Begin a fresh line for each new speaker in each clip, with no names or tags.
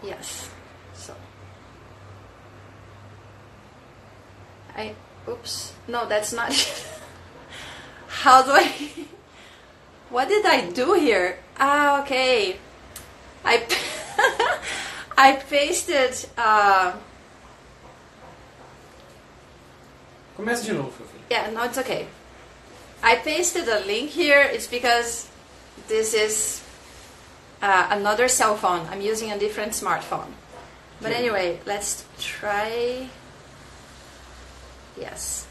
Yes. So oops, no, that's not. How do I? What did I do here? Ah, okay. I I pasted.
Começa de novo, filho.
Yeah, no, it's okay. I pasted a link here. It's because this is another cell phone. I'm using a different smartphone. But anyway, let's try. Yes.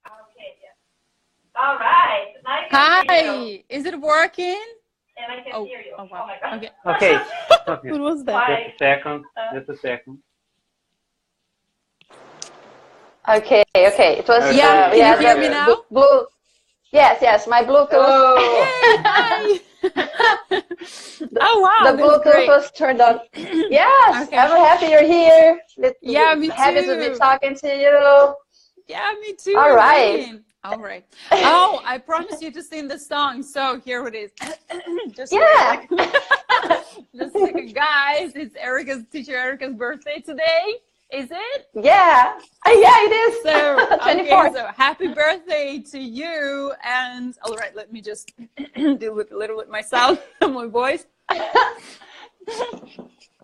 Okay, yeah. All right. Nice to see you.
Hi, is it working?
And I can hear you.
Oh, wow.
Oh my God.
Okay.
Okay. Okay.
What was that?
Bye.
Just a second.
Okay, okay. It was
Yeah, can you hear me now?
Blue. Yes, my Bluetooth.
Yay, hi. Oh wow,
The Bluetooth was turned on. Yes,
Okay.
I'm happy you're here.
Yeah, me
Happy to
too.
be talking to you.
Yeah, me too.
All right.
Brilliant. All right. Oh, I promised you to sing the song, so here it is. Just
Yeah.
just a second, guys. It's teacher Erika's birthday today. Is it?
Yeah, it is.
So, okay,
24th.
so happy birthday to you. And all right, let me just deal with a little with myself and my voice.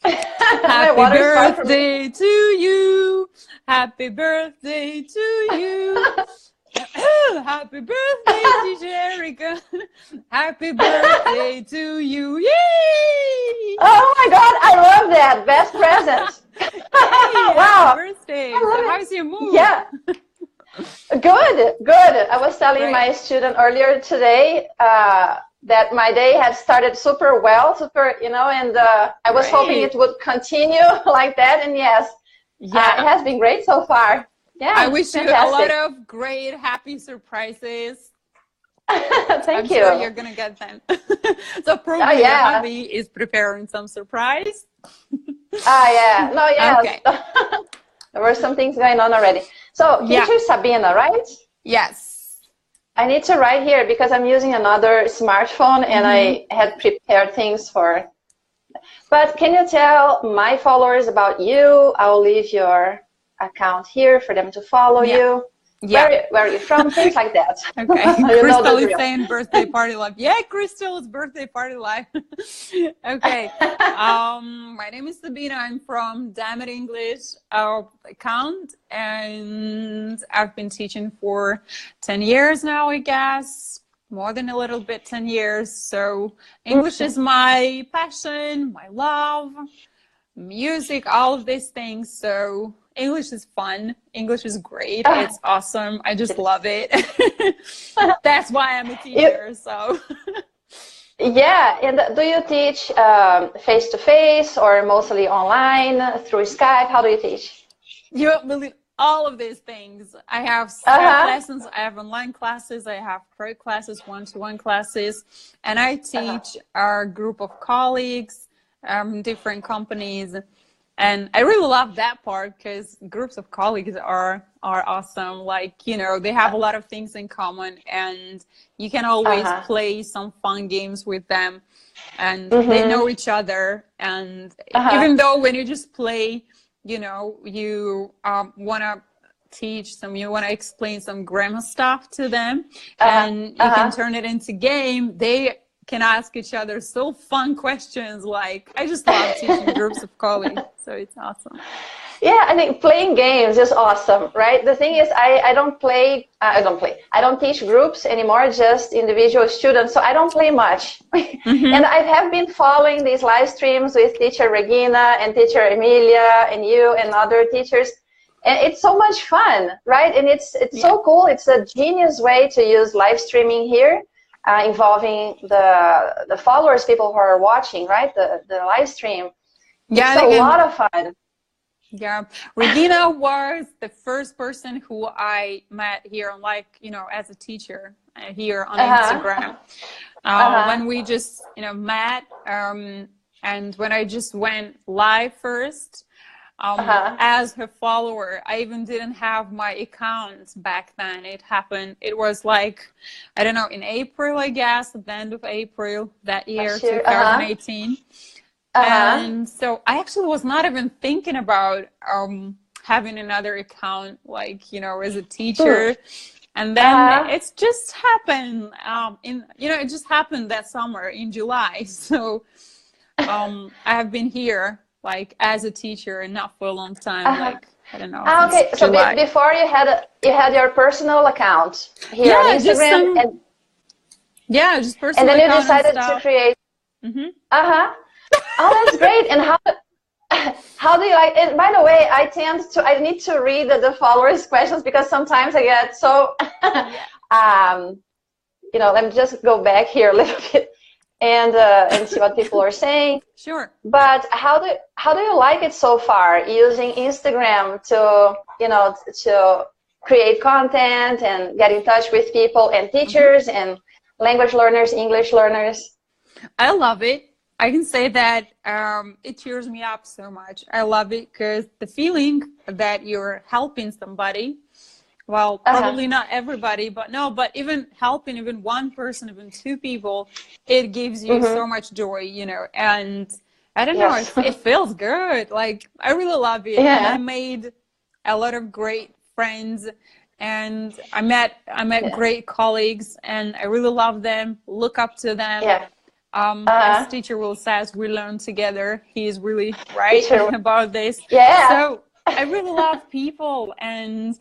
Happy birthday to you. Happy birthday to you. Happy birthday, teacher Erika. Happy birthday to you. Yay!
Oh my God, I love that. Best present. Wow.
Happy birthday. So how's your mood?
Yeah. Good. I was telling my student earlier today that my day had started super well, and I was hoping it would continue like that. And yes, it has been great so far. Yeah,
I wish you a
fantastic.
lot of great, happy surprises.
Thank you.
I'm sure you're going to get them. So probably your hubby is preparing some surprise.
Yeah. No, yes.
Okay.
There were some things going on already. So, teacher Sabina, right?
Yes.
I need to write here because I'm using another smartphone and I had prepared things for. But can you tell my followers about you? I'll leave your account here for them to follow you. Yeah. Where are you from? Things like that.
Okay. Crystal is saying birthday party life. Yeah, Crystal's birthday party life. Okay. My name is Sabina. I'm from Diamond English account, and I've been teaching for 10 years now, I guess. More than a little bit, 10 years. So English is my passion, my love, music, all of these things. So English is fun. English is great. It's awesome. I just love it. That's why I'm a teacher. So.
Yeah. And do you teach face-to-face or mostly online through Skype? How do you teach?
You won't believe all of these things. I have Skype lessons. I have online classes. I have private classes, one-to-one classes, and I teach our group of colleagues, different companies. And I really love that part because groups of colleagues are awesome. Like, they have a lot of things in common and you can always play some fun games with them and they know each other. And even though when you just play, you want to teach some, you want to explain some grammar stuff to them and you can turn it into game, they can ask each other so fun questions. Like, I just love teaching groups of colleagues, so it's awesome.
Yeah, I think playing games is awesome, right? The thing is, I don't teach groups anymore, just individual students, so I don't play much. And I have been following these live streams with teacher Regina and teacher Emilia and you and other teachers, and it's so much fun, right? And it's so cool. It's a genius way to use live streaming here. Involving the followers, people who are watching, right? The live stream.
Yeah,
it's a lot of fun.
Yeah, Regina was the first person who I met here on, as a teacher here on Instagram. When we just, met, and when I just went live first, as her follower. I even didn't have my account back then. It happened, it was like, I don't know, in April, I guess, at the end of April that year, 2018. And so I actually was not even thinking about having another account, like, you know, as a teacher. And then it's just happened it just happened that summer in July. So I have been here like as a teacher and not for a long time, like, I don't know.
Okay, so before you had your personal account here on Instagram,
just personal.
And then you decided to create. Oh, that's great. And how do you like it? By the way, I need to read the followers' questions because sometimes I get so, you know, let me just go back here a little bit and see what people are saying.
Sure.
But how do you like it so far, using Instagram to, you know, to create content and get in touch with people and teachers and language learners, English learners?
I love it. I can say that it cheers me up so much. I love it because the feeling that you're helping somebody, well, probably not everybody, but even helping even one person, even two people, it gives you so much joy, you know, and I don't know, it feels good. Like, I really love it. And I made a lot of great friends, and I met great colleagues, and I really love them, look up to them. As teacher Will says, we learn together. He is really right about this. So I really love people, and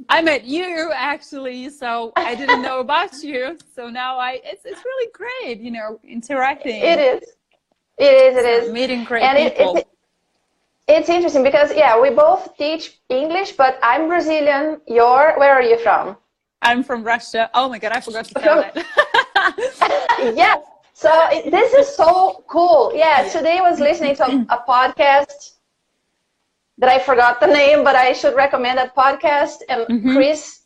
I met you actually, so I didn't know about you. So now it's really great, you know, interacting.
It is
meeting great people.
It's interesting because we both teach English, but I'm Brazilian. Where are you from?
I'm from Russia. Oh my God, I forgot to tell that.
So this is so cool. Today I was listening to a podcast that I forgot the name, but I should recommend that podcast. And Chris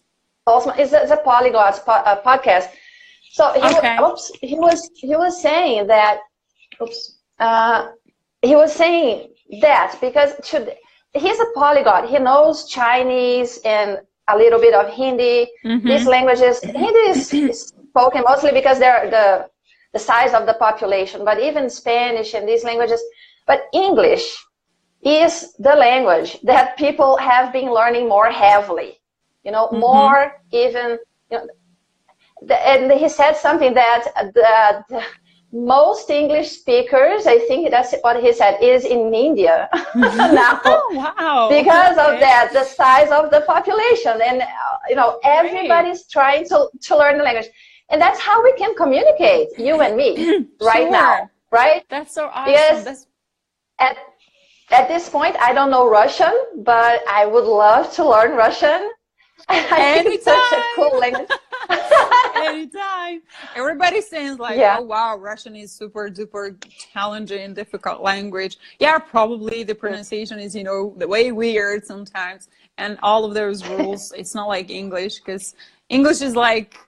Holzman is a polyglot podcast. So he was saying that because he's a polyglot. He knows Chinese and a little bit of Hindi. These languages, Hindi is spoken mostly because they're the size of the population, but even Spanish and these languages. But English is the language that people have been learning more heavily, you know, more even, you know, and he said something that the most English speakers, I think that's what he said, is in India now.
Oh, wow.
Because of that, the size of the population. And, you know, everybody's trying to learn the language. And that's how we can communicate, you and me, right now, right?
That's so awesome.
Because at this point, I don't know Russian, but I would love to learn Russian. I think it's such a cool language.
Anytime. Everybody's saying like, oh wow, Russian is super duper challenging and difficult language. Yeah, probably the pronunciation is, you know, the way weird sometimes, and all of those rules. It's not like English, because English is like,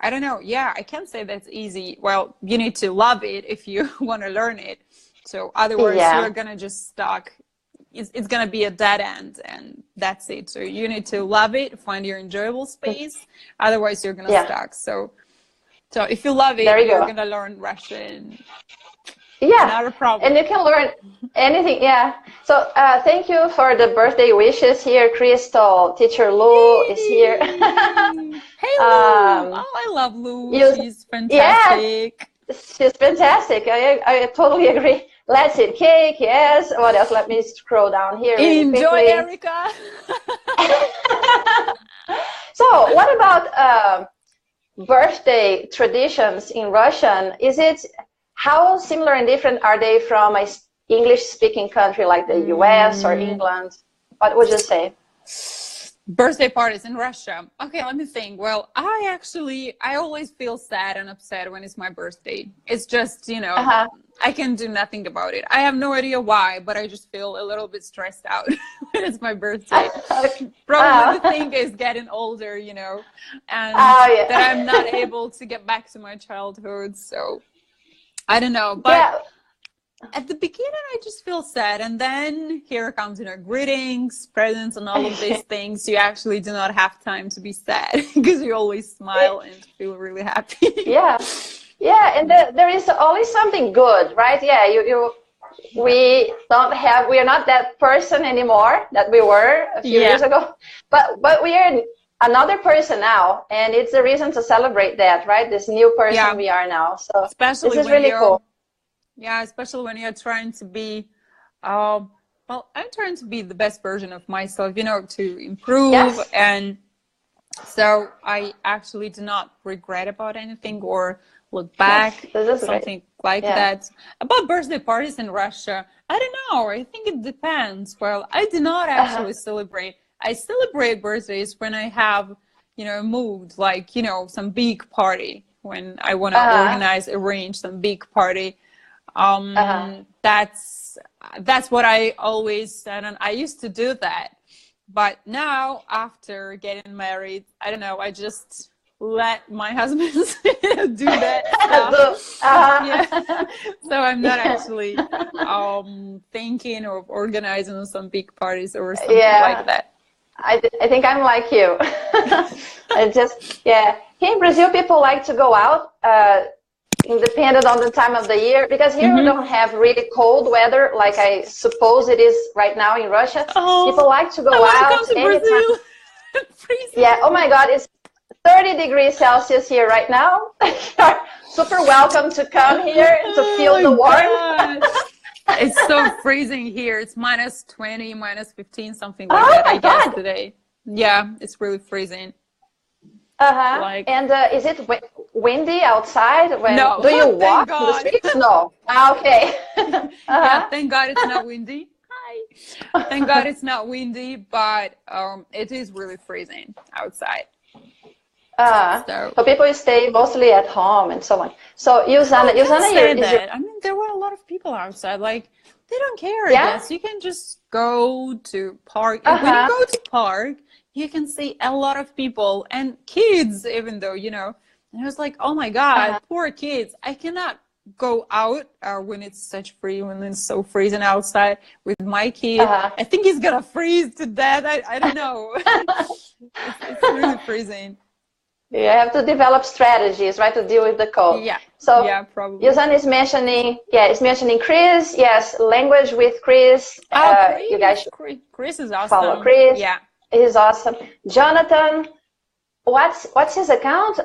I don't know. Yeah, I can't say that's easy. Well, you need to love it if you want to learn it. So otherwise, you're gonna just stuck. It's gonna be a dead end, and that's it. So you need to love it, find your enjoyable space. Otherwise, you're gonna stuck. So if you love it, you're gonna learn Russian. Not a problem.
And you can learn anything. So thank you for the birthday wishes here, Crystal. Teacher Lou is here.
Hey, Lou. I love Lou. She's fantastic.
She's fantastic. I totally agree. Let's eat cake. Yes. What else? Let me scroll down here. Really
Enjoy,
quickly.
Erika.
So what about birthday traditions in Russian? How similar and different are they from an English-speaking country like the US or England? What would you say?
Birthday parties in Russia. Okay, let me think. Well, I always feel sad and upset when it's my birthday. It's just, you know, I can do nothing about it. I have no idea why, but I just feel a little bit stressed out when it's my birthday. Probably the thing is getting older, you know, and that I'm not able to get back to my childhood. So I don't know, but at the beginning, I just feel sad. And then here comes, greetings, presents, and all of these things. You actually do not have time to be sad because you always smile and feel really happy.
Yeah. Yeah. And there is always something good, right? Yeah. We are not that person anymore that we were a few years ago, but we are another person now. And it's a reason to celebrate that, right? This new person we are now. So
especially
this is really cool.
Yeah, especially when you're trying to be, well, I'm trying to be the best version of myself, to improve. Yes. And so I actually do not regret about anything or look back, something like that. About birthday parties in Russia, I don't know. I think it depends. Well, I do not actually celebrate. I celebrate birthdays when I have, moved, like, some big party, when I want to arrange some big party. That's what I always said, and I used to do that. But now, after getting married, I don't know, I just let my husband do that stuff. So I'm not actually thinking of organizing some big parties or something like that.
I think I'm like you. Here in Brazil, people like to go out, independent on the time of the year, because here we don't have really cold weather like I suppose it is right now in Russia. People like to go out anytime. Yeah, oh my God, it's 30 degrees Celsius here right now. You're super welcome to come here to feel the warmth.
It's so freezing here. It's minus 20, minus 15, something like that, I guess, today. Yeah, it's really freezing.
And is it windy outside?
No.
Do you walk on the streets? No. Okay.
Yeah, thank God it's not windy. Hi. Thank God it's not windy, but it is really freezing outside.
So people stay mostly at home and so on. So Yuzana,
I mean, there were a lot of people outside. Like, they don't care. I guess you can just go to park. And when you go to park, you can see a lot of people and kids, even though, And I was like, oh my God, poor kids. I cannot go out when it's when it's so freezing outside with my kid. I think he's gonna freeze to death. I don't know. It's really freezing.
You have to develop strategies, right, to deal with the cold.
Yeah.
So
probably.
Yuzan is mentioning Chris. Yes, language with Chris.
Chris.
You guys should
Chris is awesome.
follow Chris.
Yeah.
He's awesome. Jonathan, what's his account?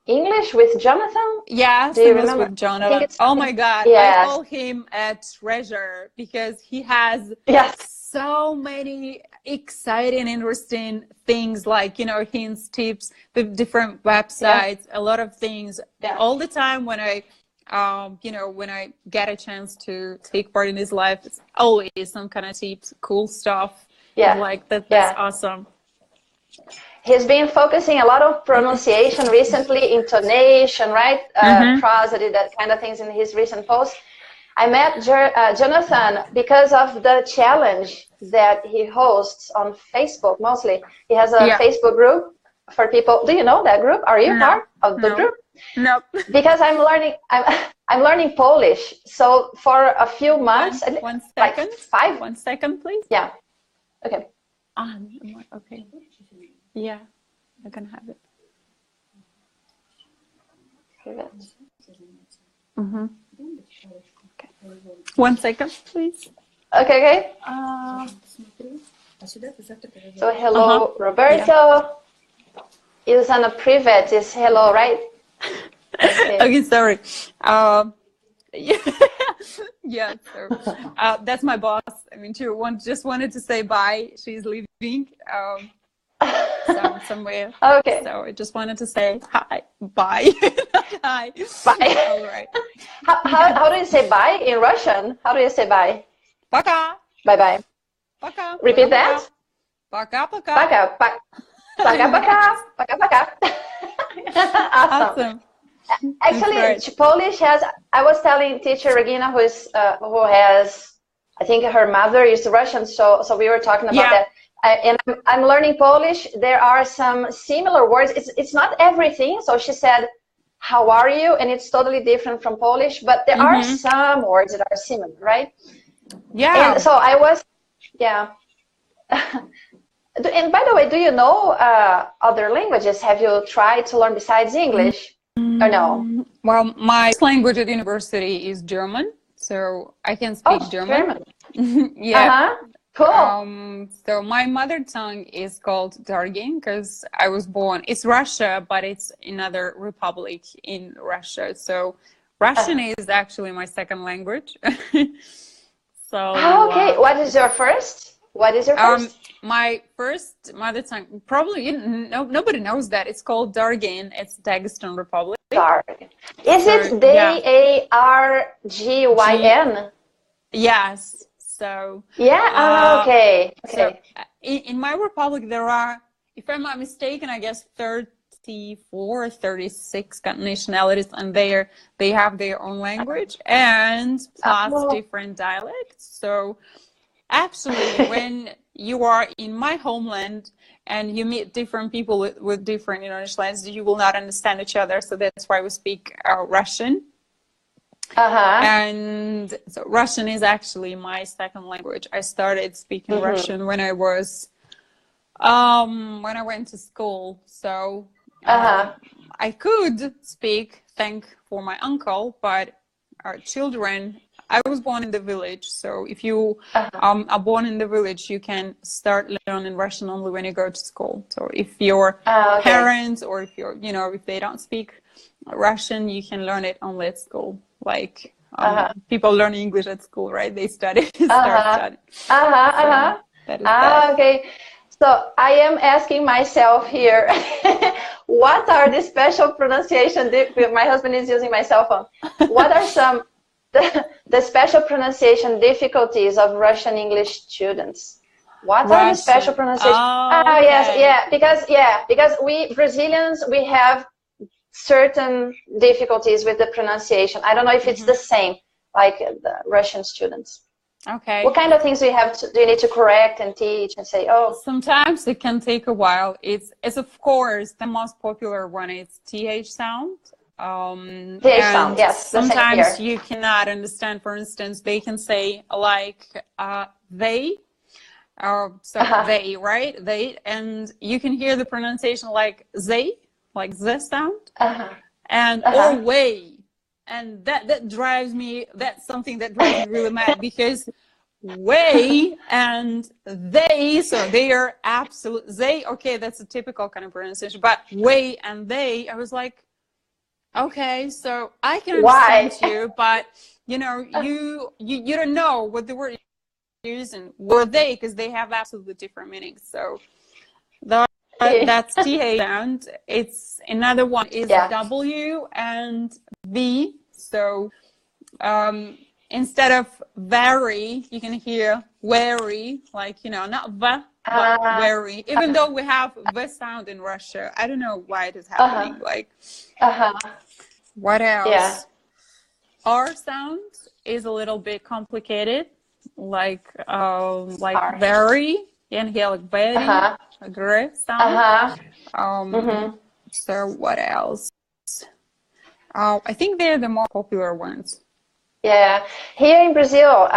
English with Jonathan?
Yeah,
do you remember?
With Jonathan. Oh my God, I call him a treasure because he has so many exciting, interesting things, like hints, tips, the different websites, a lot of things. All the time when I when I get a chance to take part in his life, it's always some kind of tips, cool stuff. Like that. That's awesome.
He's been focusing a lot on pronunciation recently, intonation, right? Prosody, that kind of things in his recent posts. I met Jonathan because of the challenge that he hosts on Facebook mostly. He has a Facebook group for people. Do you know that group? Are you part of the group?
No.
Because I'm learning Polish. So for a few months,
one second.
Like
1 second, please.
Yeah. Okay.
Okay. Yeah, I can have it. Okay. 1 second, please.
Okay. So hello, Roberto. Ilzana Privet is hello, right?
Okay, sorry. Yeah, so, that's my boss. I mean, she just wanted to say bye. She's leaving somewhere.
Okay.
So I just wanted to say hi, bye. Hi.
Bye.
All right.
How do you say bye in Russian? How do you say bye?
Пока.
Bye-bye.
Пока.
Repeat that.
Пока-пока.
Пока. Пока-пока. Пока-пока. Awesome. Actually, Polish has. I was telling teacher Regina, who has, I think her mother is Russian, so we were talking about that. And I'm learning Polish. There are some similar words. It's not everything. So she said, how are you? And it's totally different from Polish, but there are some words that are similar, right?
Yeah.
And so I was, yeah. And by the way, do you know other languages? Have you tried to learn besides English or no?
Well, my language at university is German, so I can speak German. Yeah.
Cool.
So my mother tongue is called Dargin because I was born. It's Russia, but it's another republic in Russia. So Russian is actually my second language. So.
Okay. What is your first? What is your first?
My first mother tongue, probably nobody knows that. It's called Dargin. It's Dagestan Republic.
Dargin. Is it Dargyn?
Yes. So
yeah. Okay.
So in my republic there are, if I'm not mistaken, I guess 34, 36 nationalities, and they have their own language and plus different dialects. So actually, when you are in my homeland and you meet different people with different nationalities, you will not understand each other. So that's why we speak Russian. And so Russian is actually my second language. I started speaking Russian when I was when I went to school. So I could speak, thank for my uncle, but our children, I was born in the village. So if you are born in the village, you can start learning Russian only when you go to school. So if your parents or if you're, if they don't speak Russian, you can learn it only at school. Like people learn English at school, right? They study, start studying.
Okay. So I am asking myself here, what are the special pronunciation? My husband is using my cell phone. What are some the special pronunciation difficulties of Russian English students? What are the special pronunciation? Because we Brazilians, we have certain difficulties with the pronunciation. I don't know if it's the same like the Russian students.
Okay.
What kind of things do you need to correct and teach and say?
Sometimes it can take a while. It's of course the most popular one. It's TH sound.
TH sound, yes.
Sometimes you cannot understand. For instance, they can say like they. They, right? They, and you can hear the pronunciation like they, like the sound, and or way. And that drives me, that's something that drives me really mad, because way and they, so they are absolute, they, okay, that's a typical kind of pronunciation, but way and they, I was like, okay, so I can understand you, but you don't know what the word is and were they, because they have absolutely different meanings. So that's TH sound. It's another one is W and V. So instead of very, you can hear wary, like, not the, but very. Even though we have the sound in Russia, I don't know why it is happening. Like, what else?
Yeah.
R sound is a little bit complicated, like very, and here like very, like sound. So what else? I think they're the more popular ones.
Yeah, here in Brazil,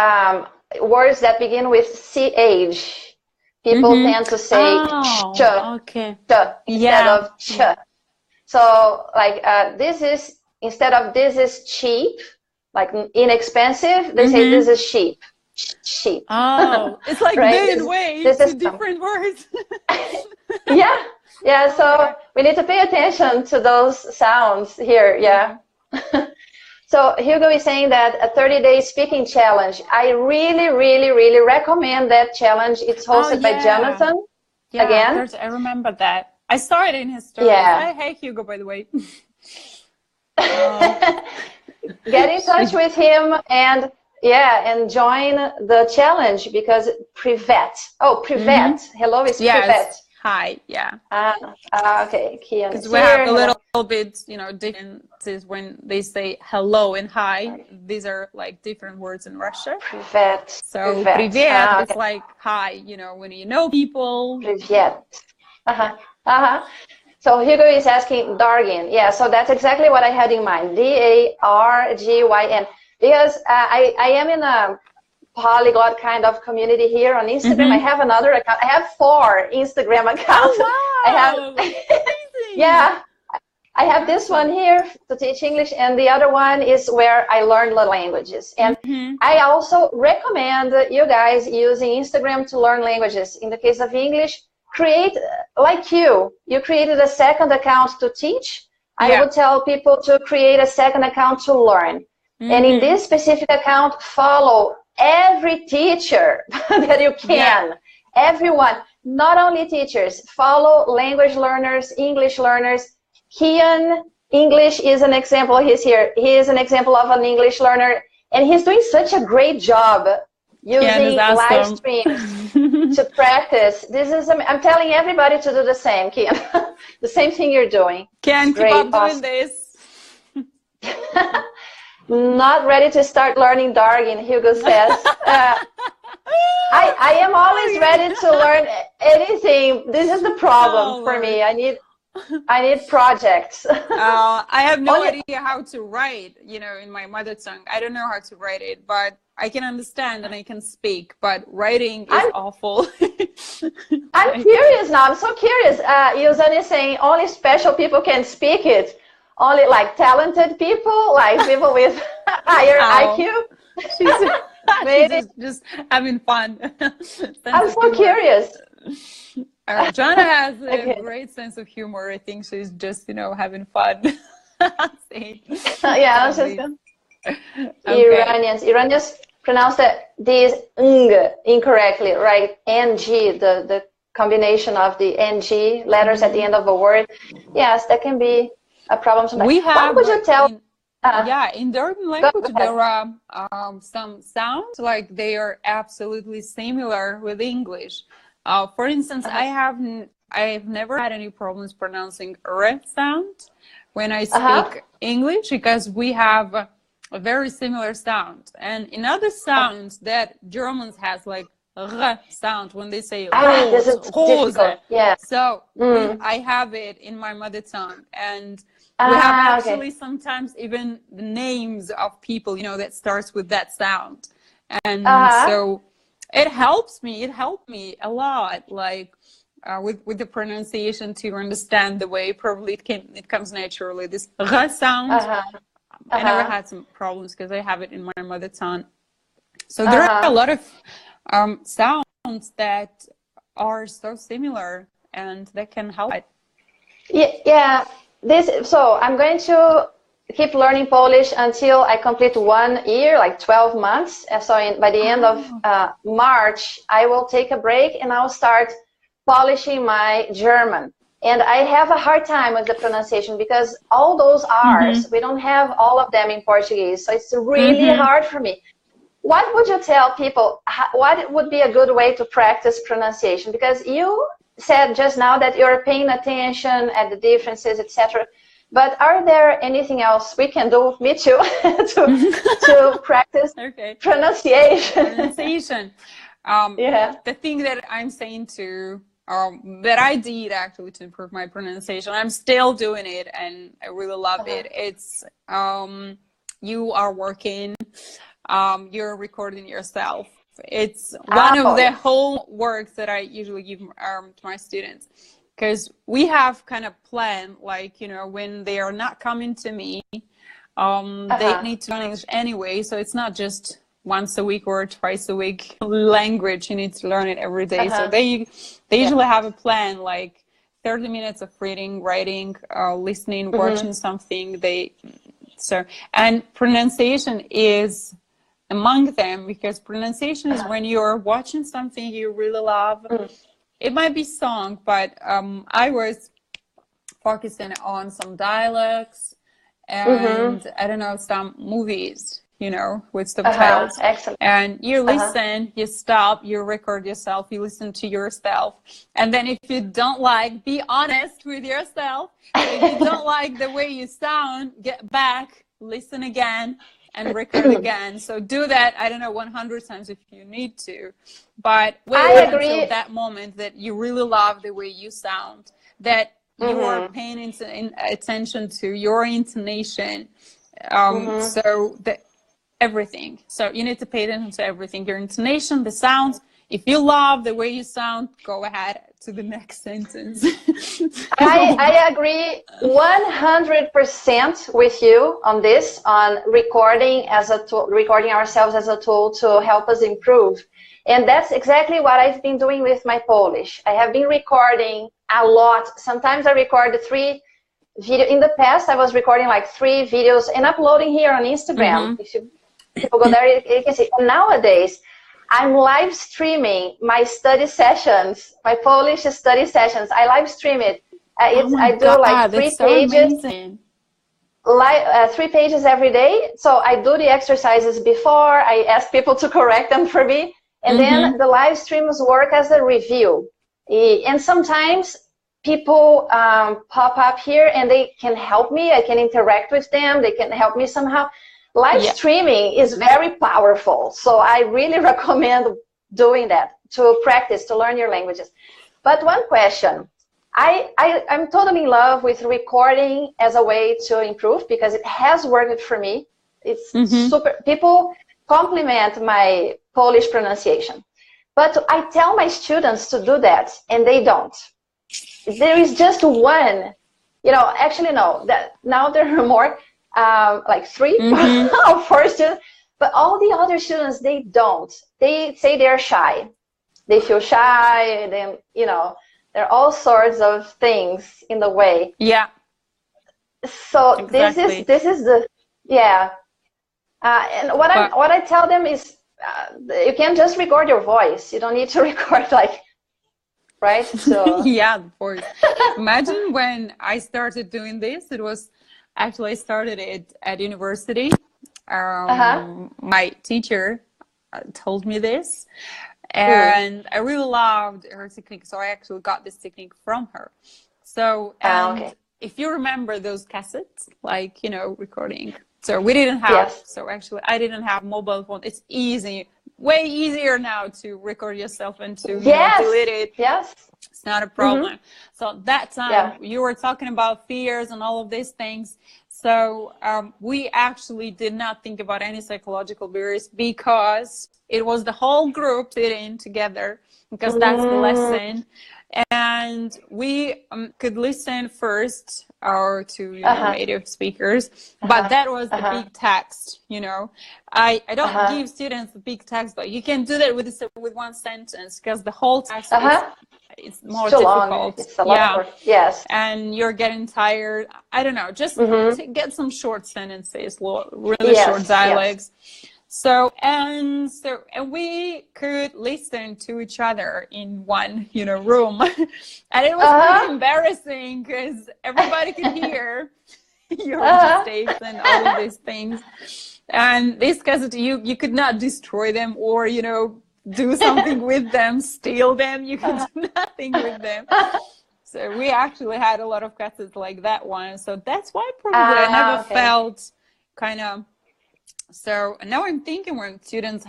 words that begin with CH, people tend to say ch, instead of ch. So like this is, instead of this is cheap, like inexpensive, they say this is sheep. Sheep.
Oh, it's like they and way, two different words.
Yeah, so we need to pay attention to those sounds here, So Hugo is saying that a 30-day speaking challenge. I really, really, really recommend that challenge. It's hosted by Jonathan. Again.
I remember that. I saw it in his story. Hey, Hugo, by the way.
Get in touch with him and join the challenge, because privet. Hello is privet.
Hi,
okay.
Because we have a little bit, differences when they say hello and hi. These are like different words in Russia.
Privet.
So privet, it's like hi, when you know people.
Privet. So Hugo is asking Dargin. Yeah, so that's exactly what I had in mind. D-A-R-G-Y-N. Because I am in a polyglot kind of community here on Instagram. I have another account. I have 4 Instagram accounts.
Oh, wow.
I have, yeah, I have this one here to teach English, and the other one is where I learn the languages. And I also recommend you guys using Instagram to learn languages. In the case of English, create, like you created a second account to teach. I would tell people to create a second account to learn. And in this specific account, follow every teacher that you can. Everyone, not only teachers, follow language learners, English learners. Kian, English is an example. He's here. He is an example of an English learner, and he's doing such a great job using live streams to practice. This is, I'm telling everybody to do the same, Kian. The same thing you're doing.
Can't keep up doing this.
Not ready to start learning Dargin, Hugo says. I am always ready to learn anything. This is the problem for me. I need projects.
I have no idea how to write, you know, in my mother tongue. I don't know how to write it, but I can understand and I can speak, but writing is awful.
I'm curious now. I'm so curious. Yuzan is saying only special people can speak it. Only like talented people, like people with higher IQ.
She's just having fun.
I'm so curious.
Jana has a great sense of humor. I think she's just, you know, having fun.
Yeah, I was just gonna... Iranians pronounce these incorrectly, right? NG, the combination of the NG letters at the end of a word. Yes, that can be a problem sometimes.
We have,
what would you tell?
In Darwin language, there are some sounds like they are absolutely similar with English. For instance, I've never had any problems pronouncing R sound when I speak English, because we have a very similar sound. And in other sounds that Germans has, like R sound when they say Rose.
Yeah.
So I have it in my mother tongue, and we have actually sometimes even the names of people, you know, that starts with that sound. And so it helps me. It helped me a lot, like with the pronunciation, to understand the way probably it comes naturally. This R sound, I never had some problems because I have it in my mother tongue. So there are a lot of sounds that are so similar and that can help.
Yeah. So I'm going to keep learning Polish until I complete 1 year, like 12 months. So by the end of March, I will take a break and I'll start polishing my German. And I have a hard time with the pronunciation because all those R's, we don't have all of them in Portuguese. So it's really hard for me. What would you tell people? What would be a good way to practice pronunciation? Because you said just now that you're paying attention at the differences, etc. But are there anything else we can do, me too, to practice pronunciation?
The thing that I'm saying that I did actually to improve my pronunciation, I'm still doing it and I really love it. It's you are working, you're recording yourself. It's one of the homeworks that I usually give to my students, because we have kind of plan, like, you know, when they are not coming to me, they need to learn English anyway. So it's not just once a week or twice a week language. You need to learn it every day. So they usually have a plan, like 30 minutes of reading, writing, listening, watching something. And pronunciation is among them, because pronunciation is when you're watching something you really love. It might be song, but I was focusing on some dialects and I don't know, some movies, you know, with subtitles. And you listen, you stop, you record yourself, you listen to yourself, and then if you don't like, be honest with yourself. If you don't like the way you sound, get back, listen again, and record again. So do that, I don't know, 100 times if you need to. But wait until that moment that you really love the way you sound, that you are paying attention to your intonation. So everything. So you need to pay attention to everything. Your intonation, the sounds. If you love the way you sound, go ahead to the next sentence.
I agree 100% with you on this, on recording as a tool, recording ourselves as a tool to help us improve. And that's exactly what I've been doing with my Polish. I have been recording a lot. Sometimes I record 3 videos. In the past, I was recording like 3 videos and uploading here on Instagram. If people go there, you can see. And nowadays, I'm live streaming my study sessions, my Polish study sessions. I live stream it. I do like 3 pages. So 3 pages every day. So I do the exercises before. I ask people to correct them for me. And then the live streams work as a review. And sometimes people pop up here and they can help me. I can interact with them. They can help me somehow. Live streaming is very powerful. So I really recommend doing that to practice, to learn your languages. But one question. I'm totally in love with recording as a way to improve because it has worked for me. It's super. People compliment my Polish pronunciation. But I tell my students to do that, and they don't. There is just one, actually no, now there are more, like 3 or 4 students, but all the other students, they don't. They say they're shy. They feel shy, then, there are all sorts of things in the way.
Yeah.
So exactly. this is the, and what I tell them is, you can just record your voice. You don't need to record right? So
yeah, of course. Imagine when I started doing this. It was actually, I started it at university. My teacher told me this, and I really loved her technique. So I actually got this technique from her. So if you remember those cassettes, recording. So we didn't have, so actually I didn't have mobile phone. It's easy, way easier now to record yourself and to delete it.
Yes.
It's not a problem. So that time you were talking about fears and all of these things. So we actually did not think about any psychological barriers because it was the whole group sitting together because that's the lesson. And we could listen first to native speakers, but that was the big text, I don't give students the big text, but you can do that with one sentence because the whole text is more difficult.
Long. It's a lot of work. Yes.
And you're getting tired. I don't know, just to get some short sentences, really short dialogues. So we could listen to each other in one, room, and it was pretty embarrassing because everybody could hear your mistakes and all of these things. And these cassettes, you could not destroy them or, do something with them, steal them. You could do nothing with them. So we actually had a lot of cassettes like that one. So that's why probably I never felt kind of. So now I'm thinking when students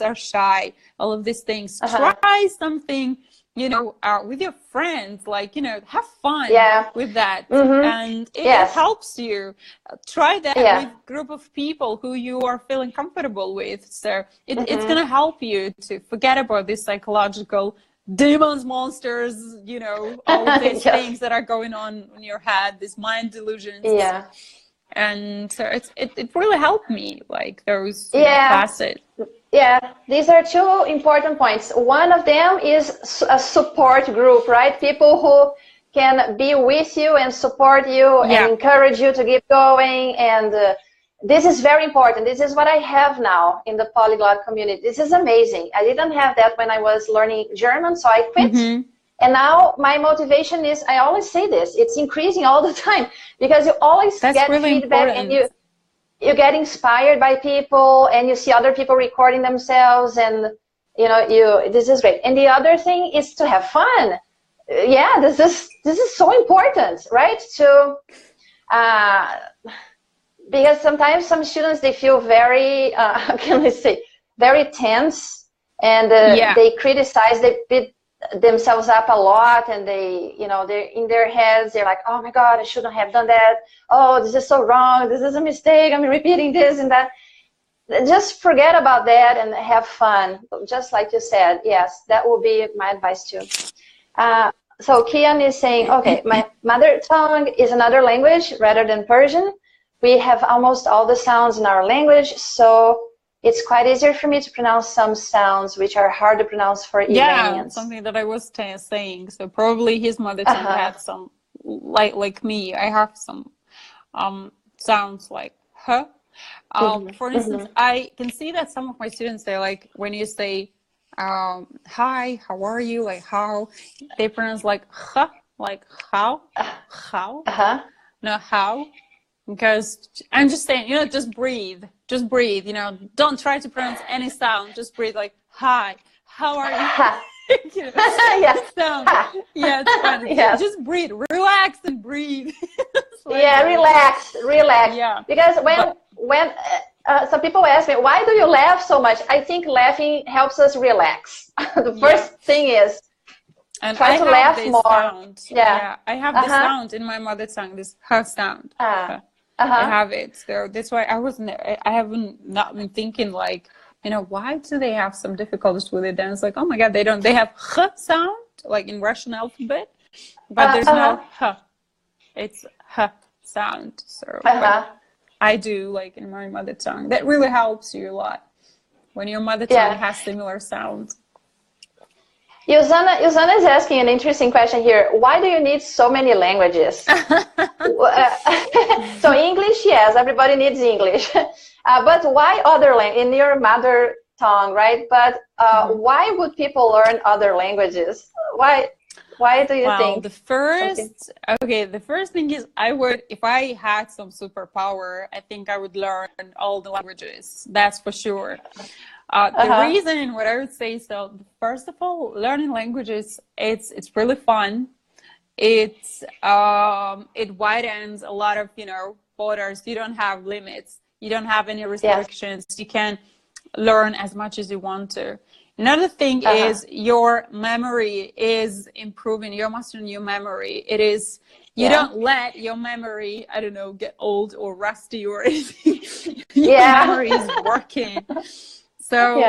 are shy, all of these things, try something, with your friends, have fun with that. And it helps you. Try that with a group of people who you are feeling comfortable with. So it's going to help you to forget about these psychological demons, monsters, all of these things that are going on in your head, these mind delusions. Yeah. And so it really helped me, those classes.
Yeah, these are 2 important points. One of them is a support group, right? People who can be with you and support you and encourage you to keep going. And this is very important. This is what I have now in the polyglot community. This is amazing. I didn't have that when I was learning German, so I quit. And now my motivation is, I always say this, it's increasing all the time because you always get feedback and you get inspired by people and you see other people recording themselves and, this is great. And the other thing is to have fun. Yeah, this is so important, right? Because sometimes some students, they feel very, how can I say, very tense and they criticize, themselves up a lot, and they, you know, they're in their heads, they're like, oh my God, I shouldn't have done that. Oh, this is so wrong. This is a mistake. I'm repeating this and that. Just forget about that and have fun. Just like you said, yes, that will be my advice too. So Kian is saying, okay, my mother tongue is another language rather than Persian. We have almost all the sounds in our language, so it's quite easier for me to pronounce some sounds which are hard to pronounce for Iranians.
Yeah, something that I was saying. So probably his mother tongue had some, like me, I have some sounds like huh. For instance, I can see that some of my students, they like when you say hi, how are you, like how, they pronounce like huh, like how, no how, because I'm just saying, you know, just breathe, you know, don't try to pronounce any sound, just breathe, like hi, how are you? You know,
Yes.
sound. Yeah, it's fun.
Yes.
Just breathe, relax and breathe. Like,
yeah, relax.
Yeah.
Because when some people ask me, why do you laugh so much? I think laughing helps us relax. The first thing is
and
try to laugh more.
Sound. Yeah, I have the sound in my mother tongue, this her sound. I have it. So that's why I haven't not been thinking like, you know, why do they have some difficulties with it? Then it's like, oh my God, they have h sound like in Russian alphabet, but there's no h. It's h sound. So I do like in my mother tongue. That really helps you a lot when your mother tongue has similar sounds.
Yuzana is asking an interesting question here. Why do you need so many languages? So English, yes, everybody needs English. But why other languages in your mother tongue, right? But why would people learn other languages? Why do you think?
The first thing is I would, if I had some superpower, I think I would learn all the languages. That's for sure. The reason, what I would say, so first of all, learning languages, it's really fun. It widens a lot of, you know, borders. You don't have limits. You don't have any restrictions. You can learn as much as you want to. Another thing is your memory is improving. You're mastering your memory. It is, you don't let your memory, I don't know, get old or rusty or anything. Your memory is working. So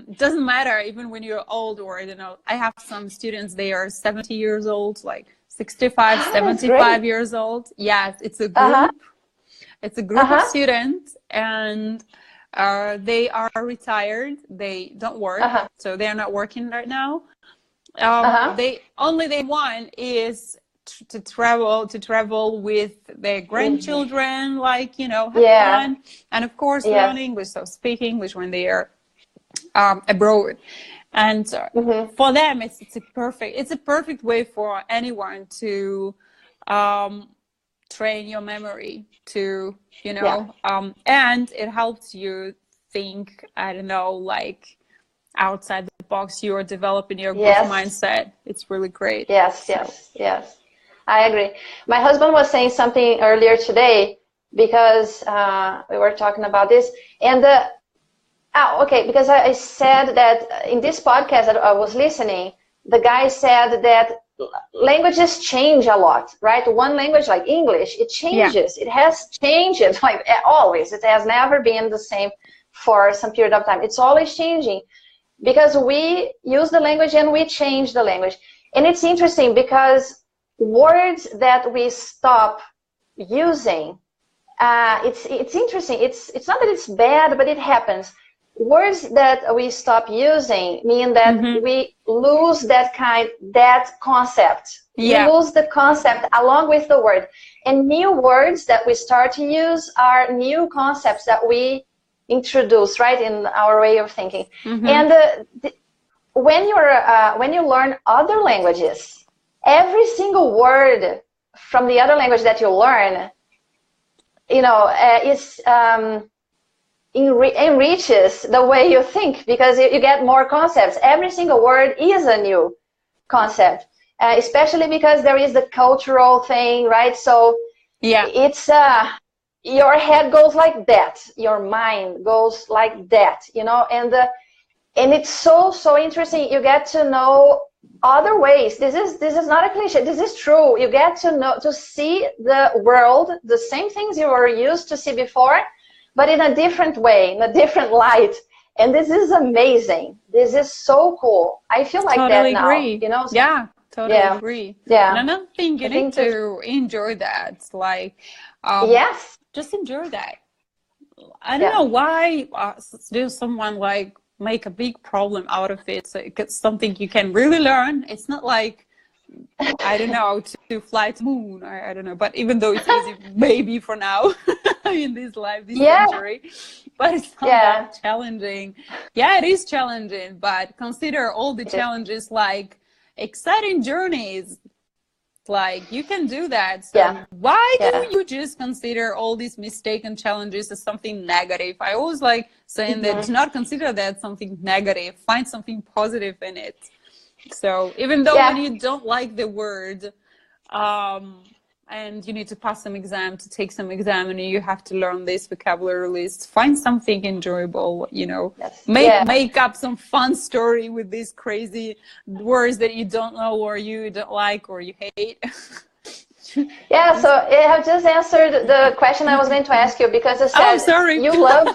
it doesn't matter even when you're old, or I don't know, I have some students, they are 70 years old, like 65, 75 years old. Yes, it's a group. It's a group of students, and they are retired. They don't work, so they are not working right now. They want is to travel with their grandchildren, like, you know, have fun, and of course learn English, so speak English when they are abroad. And for them, it's a perfect way for anyone to train your memory, to, you know, and it helps you think, I don't know, like outside the box. You are developing your growth mindset. It's really great. Yes.
I agree. My husband was saying something earlier today, because we were talking about this, and because I said that in this podcast that I was listening, the guy said that languages change a lot, right? One language like English, it changes. It has changed, like always. It has never been the same for some period of time. It's always changing, because we use the language and we change the language. And it's interesting because words that we stop using, it's interesting. It's not that it's bad, but it happens. Words that we stop using mean that we lose that concept. We lose the concept along with the word. And new words that we start to use are new concepts that we introduce, right, in our way of thinking. And when you learn other languages, every single word from the other language that you learn, you know, enriches the way you think, because you get more concepts. Every single word is a new concept, especially because there is the cultural thing, right? So it's your head goes like that, your mind goes like that, you know, and it's so interesting. You get to know other ways. This is not a cliche. This is true. You get to know, to see the world, the same things you were used to see before, but in a different way, in a different light. And this is amazing. This is so cool. I feel like
totally
that now.
Agree.
You know?
Yeah, totally agree.
Yeah.
And another thing, you need to enjoy that. It's like,
yes,
just enjoy that. I don't know why does someone like make a big problem out of it. So it's something you can really learn. It's not like, I don't know, to fly to the moon, or I don't know, but even though it's easy maybe for now in this life, this century, but it's not that challenging. Yeah, it is challenging, but consider all the challenges like exciting journeys. Like, you can do that. So why do you just consider all these mistaken challenges as something negative? I always like saying that, do not consider that something negative. Find something positive in it. So even though when you don't like the word, and you need to pass some exam, to take some exam, and you have to learn this vocabulary list, find something enjoyable, you know, make up some fun story with these crazy words that you don't know, or you don't like, or you hate.
Yeah, so I have just answered the question I was going to ask you, because it said you love...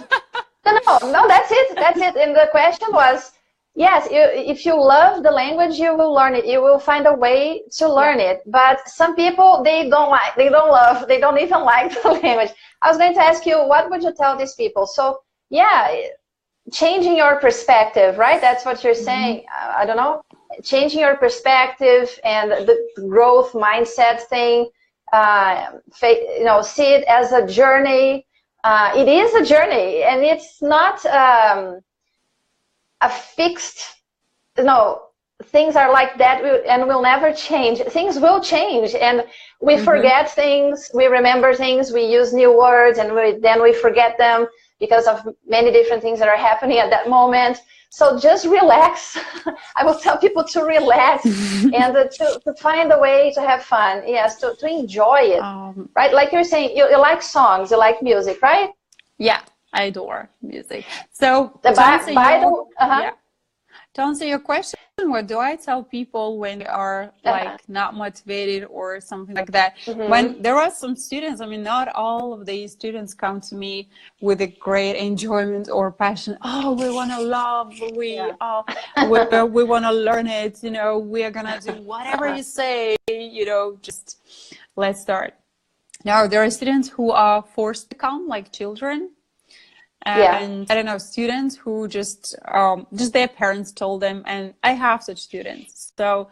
No, that's it. That's it. And the question was, yes, if you love the language, you will learn it. You will find a way to learn it. But some people, they don't like, they don't love, they don't even like the language. I was going to ask you, what would you tell these people? So, yeah, changing your perspective, right? That's what you're saying. I don't know. Changing your perspective and the growth mindset thing, you know, see it as a journey. It is a journey, and it's not... a fixed, things are like that and will never change. Things will change, and we forget things, we remember things, we use new words, and then we forget them because of many different things that are happening at that moment. So just relax. I will tell people to relax and to find a way to have fun. Yes, to enjoy it, right? Like you're saying, you like songs, you like music, right?
Yeah. I adore music. So to answer your question, what do I tell people when they are like not motivated or something like that? When there are some students, I mean, not all of these students come to me with a great enjoyment or passion. Oh, we want to love, we want to learn it, you know, we are gonna do whatever you say, you know, just let's start. Now there are students who are forced to come, like children. And I don't know, students who just their parents told them, and I have such students. So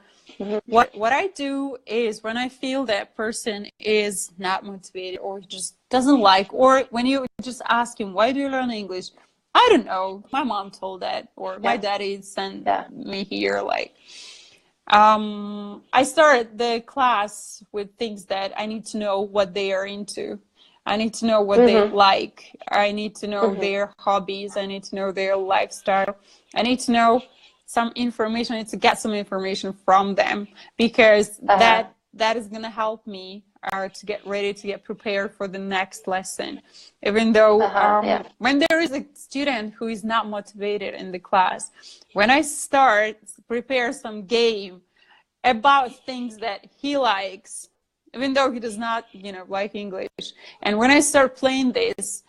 what I do is, when I feel that person is not motivated or just doesn't like, or when you just ask him, why do you learn English? I don't know, my mom told that, or my daddy sent me here. Like, I started the class with things that I need to know what they are into. I need to know what they like. I need to know their hobbies. I need to know their lifestyle. I need to know some information. I need to get some information from them, because that is going to help me to get ready, to get prepared for the next lesson. Even though when there is a student who is not motivated in the class, when I start prepare some game about things that he likes, even though he does not, you know, like English. And when I start playing this,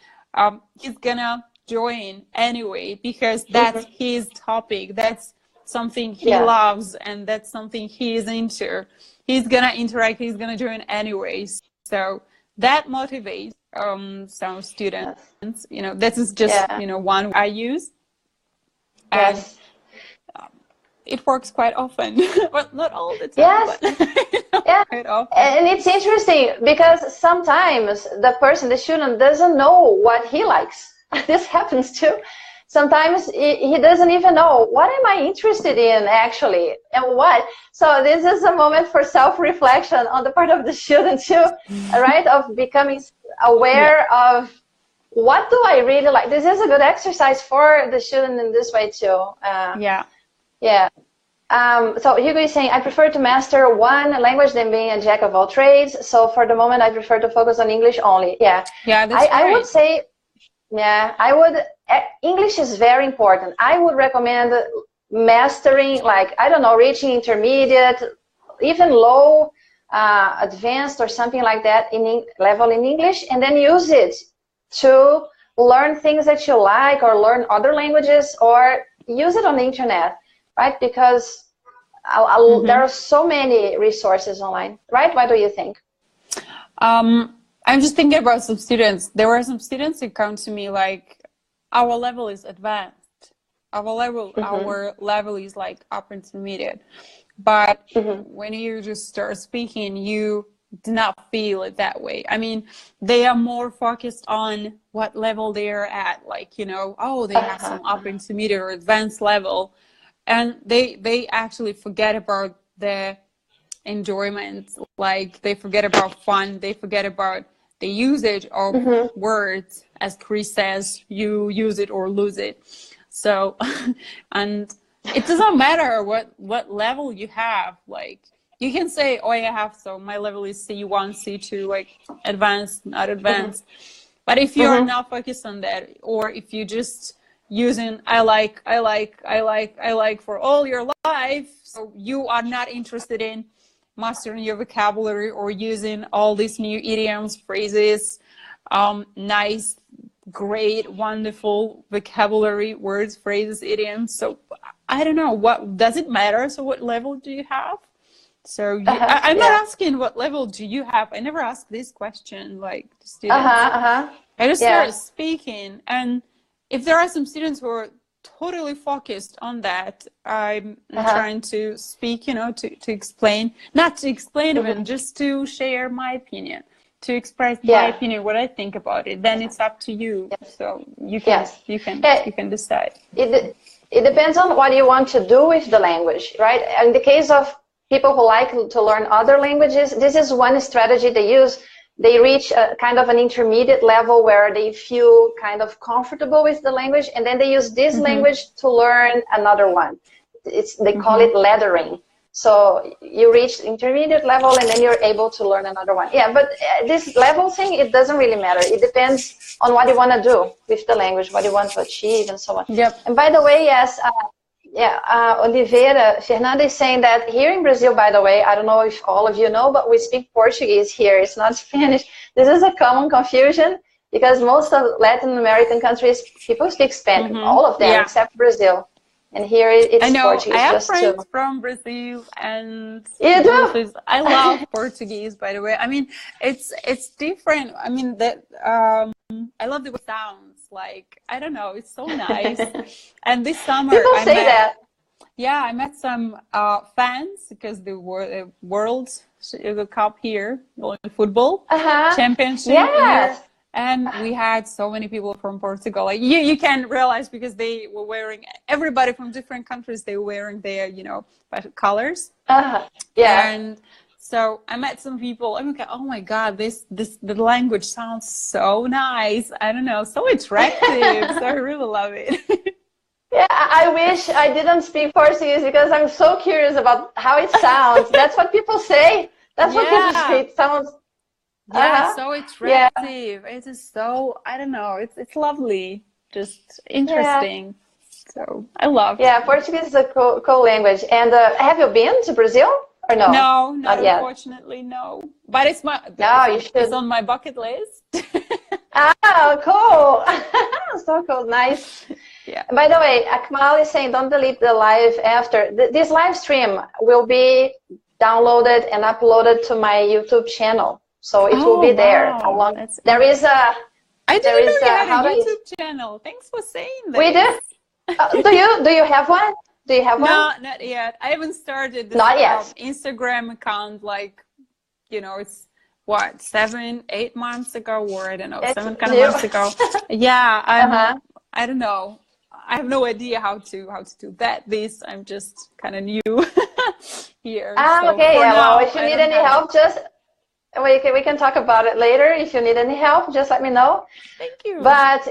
he's gonna join anyway, because that's his topic. That's something he loves, and that's something he is into. He's gonna interact, he's gonna join anyways. So that motivates some students. You know, this is just, you know, one I use. And it works quite often, but not all the time. But, quite often.
And it's interesting, because sometimes the student doesn't know what he likes. This happens too. Sometimes he doesn't even know, what am I interested in actually, and what? So this is a moment for self-reflection on the part of the student too, right? Of becoming aware of, what do I really like? This is a good exercise for the student in this way too. So Hugo is saying, I prefer to master one language than being a jack of all trades. So for the moment, I prefer to focus on English only. That's I would say, English is very important. I would recommend mastering, like, I don't know, reaching intermediate, even low, advanced or something like that level in English, and then use it to learn things that you like, or learn other languages, or use it on the internet, right? Because there are so many resources online, right? What do you think?
I'm just thinking about some students. There were some students who come to me like, our level is advanced. Our level is like upper intermediate. But when you just start speaking, you do not feel it that way. I mean, they are more focused on what level they're at. Like, you know, oh, they have some upper intermediate or advanced level. And they actually forget about the enjoyment. Like, they forget about fun. They forget about the usage of words. As Chris says, you use it or lose it. So, and it doesn't matter what level you have. Like, you can say, oh, I have, so my level is C1, C2, like advanced, not advanced. But if you're not focused on that, or if you just using I like for all your life, so you are not interested in mastering your vocabulary or using all these new idioms, phrases, nice, great, wonderful vocabulary, words, phrases, idioms. So I don't know, what does it matter? So what level do you have? So I'm not asking what level do you have. I never ask this question like to students. I just start speaking, and if there are some students who are totally focused on that, I'm trying to speak, you know, to explain, not to explain even, just to share my opinion, to express my opinion, what I think about it. Then it's up to you. So you can you can decide.
It depends on what you want to do with the language, right? In the case of people who like to learn other languages, this is one strategy they use. They reach a kind of an intermediate level where they feel kind of comfortable with the language, and then they use this language to learn another one. They call it laddering. So you reach the intermediate level, and then you're able to learn another one. Yeah, but this level thing, it doesn't really matter. It depends on what you want to do with the language, what you want to achieve, and so on.
Yep.
And by the way, yes, Oliveira, Fernanda is saying that here in Brazil, by the way, I don't know if all of you know, but we speak Portuguese here. It's not Spanish. This is a common confusion because most of Latin American countries, people speak Spanish, all of them except Brazil. And here it's Portuguese.
I have friends from Brazil, and
you do?
I love Portuguese, by the way. I mean, it's different. I mean, that I love the way it sounds. Like, I don't know, it's so nice. And this summer, I met some fans because the World Cup here, football championship here. And we had so many people from Portugal. Like, you can realize because they were wearing, everybody from different countries, they were wearing their, you know, colors. And so I met some people. I'm like, oh my God, the language sounds so nice. I don't know, so attractive. So I really love it.
Yeah, I wish I didn't speak Portuguese because I'm so curious about how it sounds. That's what people say. That's what people say. It sounds.
So attractive. It is so, I don't know, it's lovely, just interesting. So I love it.
Portuguese is a cool language. And have you been to Brazil or no?
No, not yet. Unfortunately, no. But it's
you should.
It's on my bucket list.
Cool. So cool. Nice.
Yeah.
By the way, Akmal is saying don't delete the live after. This live stream will be downloaded and uploaded to my YouTube channel. So it will be there. There is a.
I didn't know you had a YouTube channel. Thanks for saying that.
We do. Do you have one? Do you have one?
No, not yet. I haven't started this Instagram account. Like, you know, it's what 7-8 months ago, or I don't know, 7 months ago. I don't know. I have no idea how to do that. I'm just kind of new here.
Okay. Well, if you need any help, just. We can talk about it later. If you need any help, just let me know.
Thank you.
But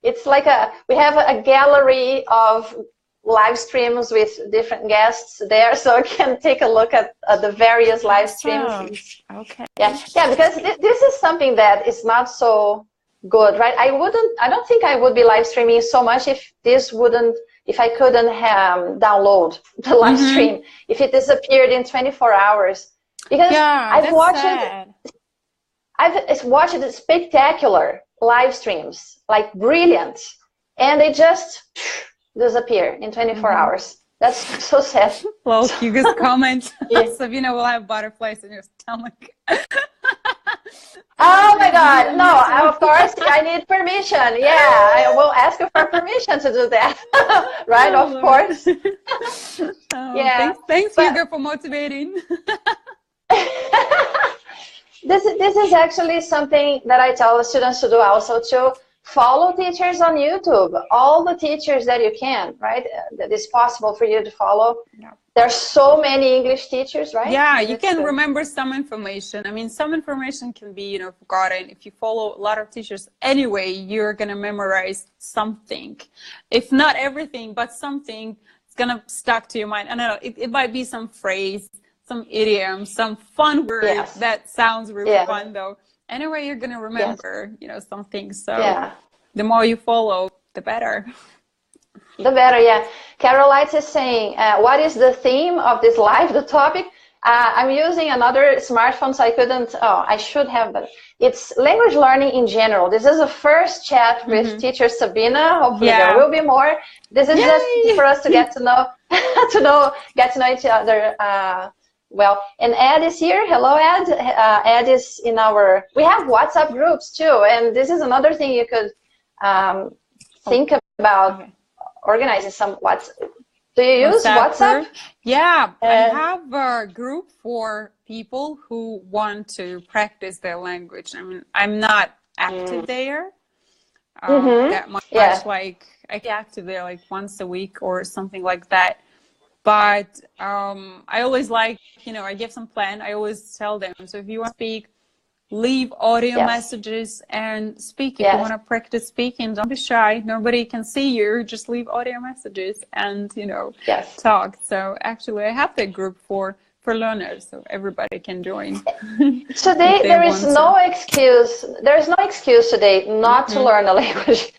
it's like we have a gallery of live streams with different guests there, so you can take a look at the various live streams.
Okay.
Yeah, because this is something that is not so good, right? I don't think I would be live streaming so much if this wouldn't if I couldn't download the live stream, if it disappeared in 24 hours. Because I've watched spectacular live streams, like brilliant, and they just disappear in 24 hours. That's so sad.
Well, Hugo's comment, Sabina will have butterflies in your stomach.
Oh my God, no, of course, I need permission. Yeah, I will ask you for permission to do that. Right, of course.
Yeah. Thanks Hugo, for motivating.
This is actually something that I tell the students to do also, to follow teachers on YouTube, all the teachers that you can, right? That is possible for you to follow. Yeah. There are so many English teachers, right?
Yeah, you can remember some information. I mean, some information can be, forgotten. If you follow a lot of teachers anyway, you're going to memorize something. If not everything, but something, it's going to stuck to your mind. I don't know, it might be some phrase, some idiom, some fun word that sounds really fun though. Anyway, you're going to remember, some things. So the more you follow, the better.
The better, yeah. Carolite is saying, what is the theme of this live, the topic? I'm using another smartphone, so I couldn't, I should have, but it's language learning in general. This is the first chat with teacher Sabina. Hopefully there will be more. This is just for us to get to know, get to know each other well. And Ed is here. Hello, Ed. Ed is in our, we have WhatsApp groups too, and this is another thing you could think about. Organizing some WhatsApp. Do you use WhatsApp?
Yeah, I have a group for people who want to practice their language. I mean, I'm not active there that much. Like I get active there like once a week or something like that. But I always like, I give some plan. I always tell them, so if you want to speak, leave audio messages and speak. If you want to practice speaking, don't be shy. Nobody can see you. Just leave audio messages and, talk. So actually, I have that group for learners, so everybody can join.
Today, there is no excuse. There is no excuse today not to learn a language.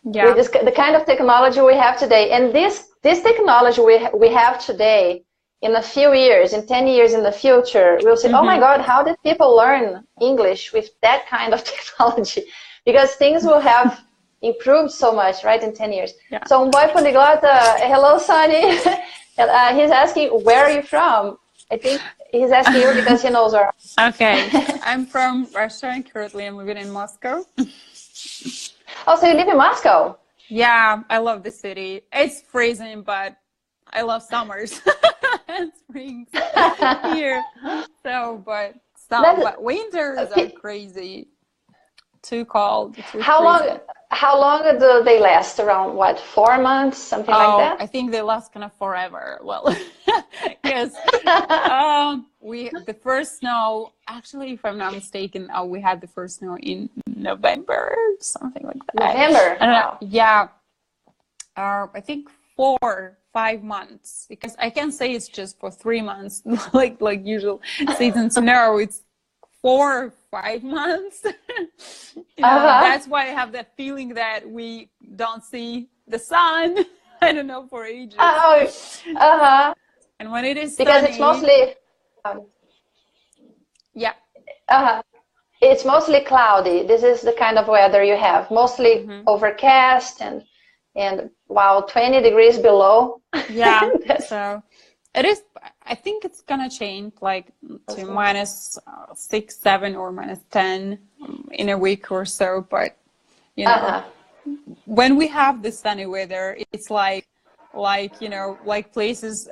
Yeah. With the kind of technology we have today. And this technology we have today, in a few years, in 10 years in the future, we'll say, oh my God, how did people learn English with that kind of technology? Because things will have improved so much, right, in 10 years. Yeah. So, boy polyglota, hello, Sonny. He's asking, where are you from? I think he's asking you because he knows where.
Okay, I'm from Russia and currently I'm living in Moscow.
Oh, so you live in Moscow?
Yeah, I love the city. It's freezing, but I love summers and springs here. So, but winters are crazy. Too cold.
How long do they last? Around what? 4 months, something like that?
I think they last kind of forever. Well, because the first snow. Actually, if I'm not mistaken, we had the first snow in November, something like that.
November.
I don't know. Yeah. I think 4 or 5 months, because I can say it's just for 3 months, like usual seasons. No, it's 4 or 5 months. That's why I have that feeling that we don't see the sun. I don't know, for ages. And when it is
because
sunny,
it's mostly it's mostly cloudy. This is the kind of weather you have, mostly overcast and while 20 degrees below.
Yeah, so it is. I think it's gonna change like to -6, 7 or -10 in a week or so. But when we have the sunny weather, it's like places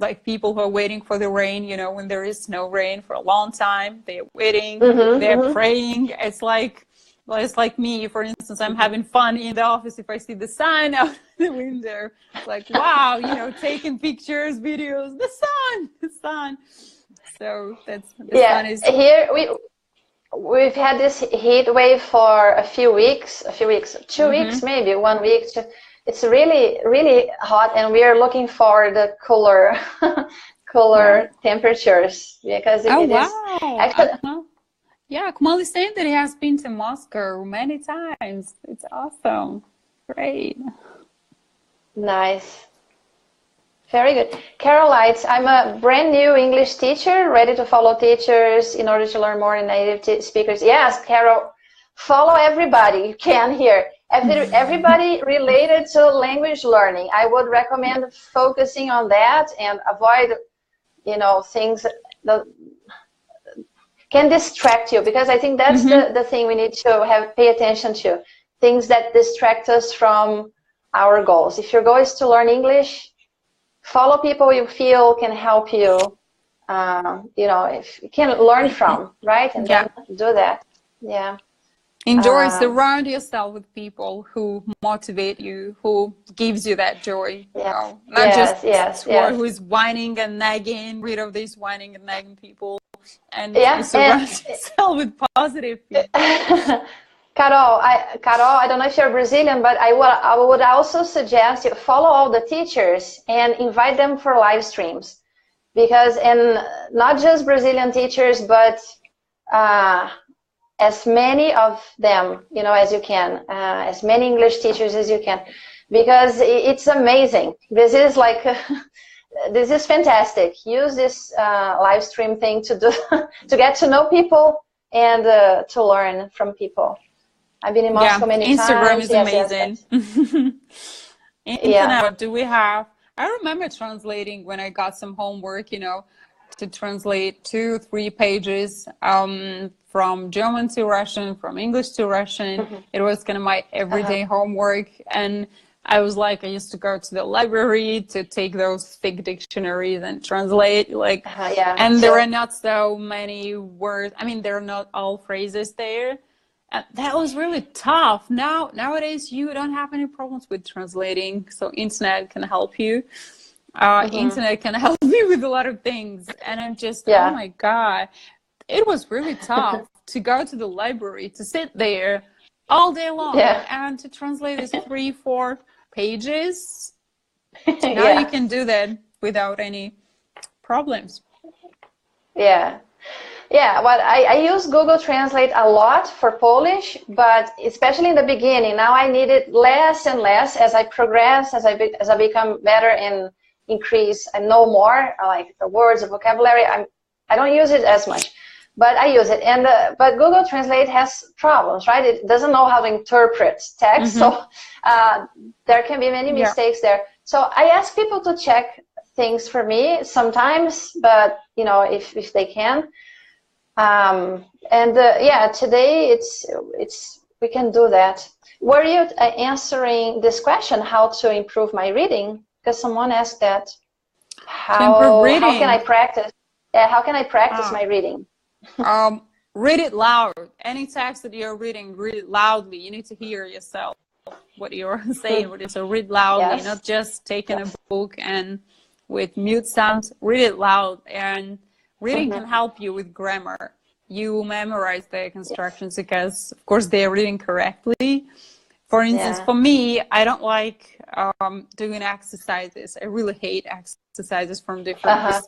like people who are waiting for the rain. When there is no rain for a long time, they're waiting, they're praying. It's like me, for instance. I'm having fun in the office if I see the sun out the window. It's like, wow, taking pictures, videos, the sun. So that's the sun is
here. We've had this heat wave for a few weeks, 2 weeks, maybe 1 week. It's really, really hot, and we are looking for the cooler temperatures because it is actually.
Yeah, Kamal is saying that he has been to Moscow many times. It's awesome. Great.
Nice. Very good. Carol writes, I'm a brand new English teacher, ready to follow teachers in order to learn more in native speakers. Yes, Carol, follow everybody you can here. Everybody related to language learning. I would recommend focusing on that and avoid, you know, things that can distract you, because I think that's the thing we need to pay attention to. Things that distract us from our goals. If your goal is to learn English, follow people you feel can help you, you know, if you can learn from, right? And then do that. Yeah.
Enjoy, surround yourself with people who motivate you, who gives you that joy. You know? Not just who is whining and nagging, rid of these whining and nagging people, and surround yourself with positive people.
Carol, I don't know if you're Brazilian, but I would also suggest you follow all the teachers and invite them for live streams, because, and not just Brazilian teachers, but as many of them, you know, as you can, as many English teachers as you can, because it's amazing. This is like, this is fantastic. Use this live stream thing to do, to get to know people and to learn from people. I've been in Moscow many
Instagram
times.
is amazing. Internet, what do we have? I remember translating when I got some homework, you know, to translate 2-3 pages from German to Russian, from English to Russian. It was kind of my everyday homework. And I was like, I used to go to the library to take those thick dictionaries and translate, like, and there are not so many words. I mean, there are not all phrases there. That was really tough. Nowadays, you don't have any problems with translating, so internet can help you. Internet can help me with a lot of things, and I'm just, oh my God, it was really tough to go to the library, to sit there all day long and to translate these 3-4 pages. Now you can do that without any problems. Yeah, well, I use Google Translate a lot for Polish, but especially in the beginning. Now I need it less and less as I progress, as I become better and increase and know more, like the words, the vocabulary. I don't use it as much, but I use it. And but Google Translate has problems, right? It doesn't know how to interpret text, so there can be many mistakes there. So I ask people to check things for me sometimes, but you know, if they can. Today we can do that. Were you answering this question, how to improve my reading? Because someone asked that. How can I practice? How can I practice my reading? Read it loud. Any text that you're reading, read it loudly. You need to hear yourself what you're saying. So read loudly, not just taking a book and with mute sounds. Read it loud, and reading can help you with grammar. You memorize the constructions because, of course, they are reading correctly. For instance, for me, I don't like doing exercises. I really hate exercises from different books.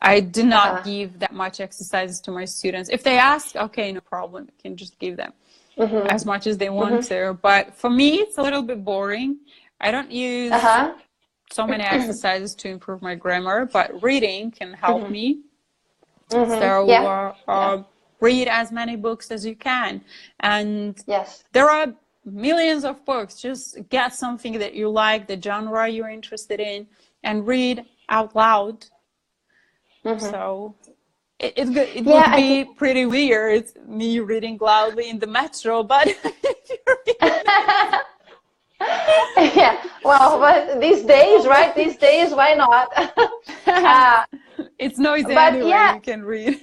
I do not give that much exercises to my students. If they ask, okay, no problem. I can just give them as much as they want to. But for me, it's a little bit boring. I don't use so many exercises to improve my grammar, but reading can help me. So read as many books as you can. And there are millions of books. Just get something that you like, the genre you're interested in, and read out loud. So it would be pretty weird, me reading loudly in the metro, but
well, but these days, right? These days, why not?
It's noisy anyway, you can read.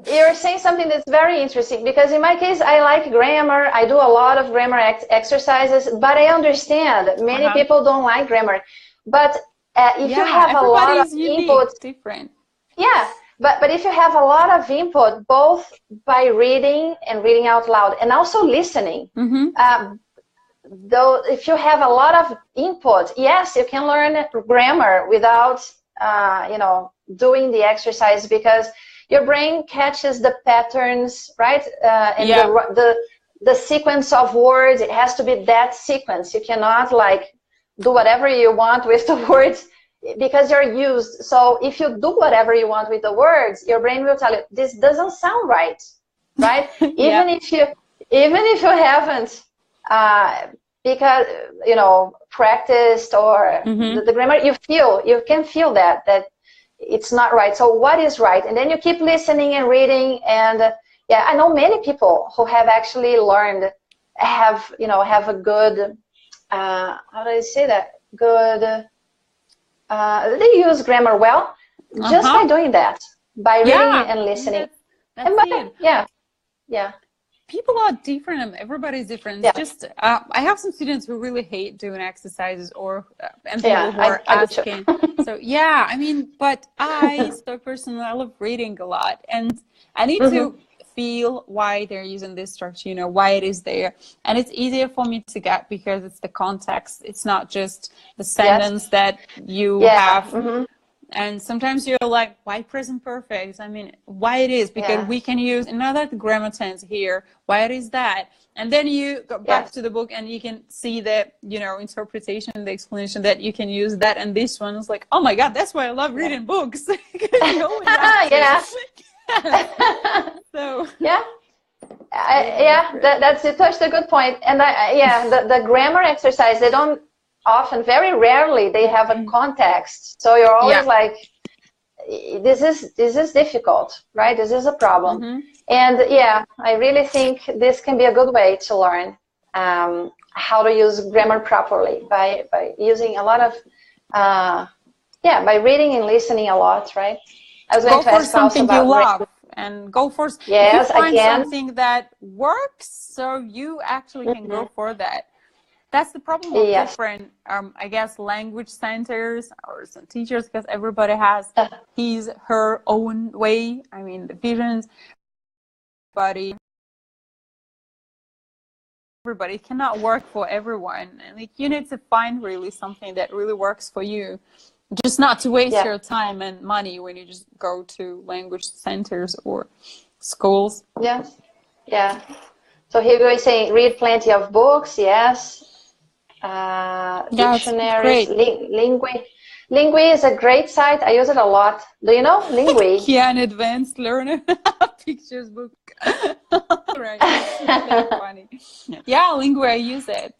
You're saying something that's very interesting, because in my case, I like grammar. I do a lot of grammar exercises, but I understand that many people don't like grammar. But if you have a lot of input, different. But if you have a lot of input, both by reading and reading out loud, and also listening, though, if you have a lot of input, yes, you can learn grammar without, you know, doing the exercise, because your brain catches the patterns, right? And the sequence of words, it has to be that sequence. You cannot like do whatever you want with the words because you're used. So if you do whatever you want with the words, your brain will tell you, this doesn't sound right, right?
Yeah.
Even if you haven't, because, you know, practiced or the grammar, you can feel that it's not right. So what is right? And then you keep listening and reading. And yeah, I know many people who have actually learned, have a good, how do I say that? Good, they use grammar well, just by doing that, by reading and listening. Yeah.
People are different and everybody's different. Just I have some students who really hate doing exercises and people who are asking. So yeah, I mean, but I love reading a lot, and I need to feel why they're using this structure, you know, why it is there, and it's easier for me to get because it's the context. It's not just the sentence that you have. And sometimes you're like, why present perfect? I mean, why it is, because we can use another grammar tense here. Why it is that? And then you go back to the book and you can see the, you know, interpretation, the explanation that you can use that. And this one is like, oh my God, that's why I love reading books. You always have to. So. That's you touched a good point. And the grammar exercise, they don't often, very rarely, they have a context. So you're always like, this is difficult, right? This is a problem. And I really think this can be a good way to learn how to use grammar properly by using a lot of, by reading and listening a lot, right? I was going to ask something you love. And go for if you find something that works, so you actually can go for that. That's the problem with different, I guess, language centers or some teachers, because everybody has her own way. I mean, the visions, everybody cannot work for everyone. And like, you need to find really something that really works for you. Just not to waste your time and money when you just go to language centers or schools. So here we're saying, read plenty of books, dictionaries, Lingui is a great site. I use it a lot. Do you know Lingui? An advanced learner. Pictures book. Right. That's funny. Yeah, Lingui, I use it.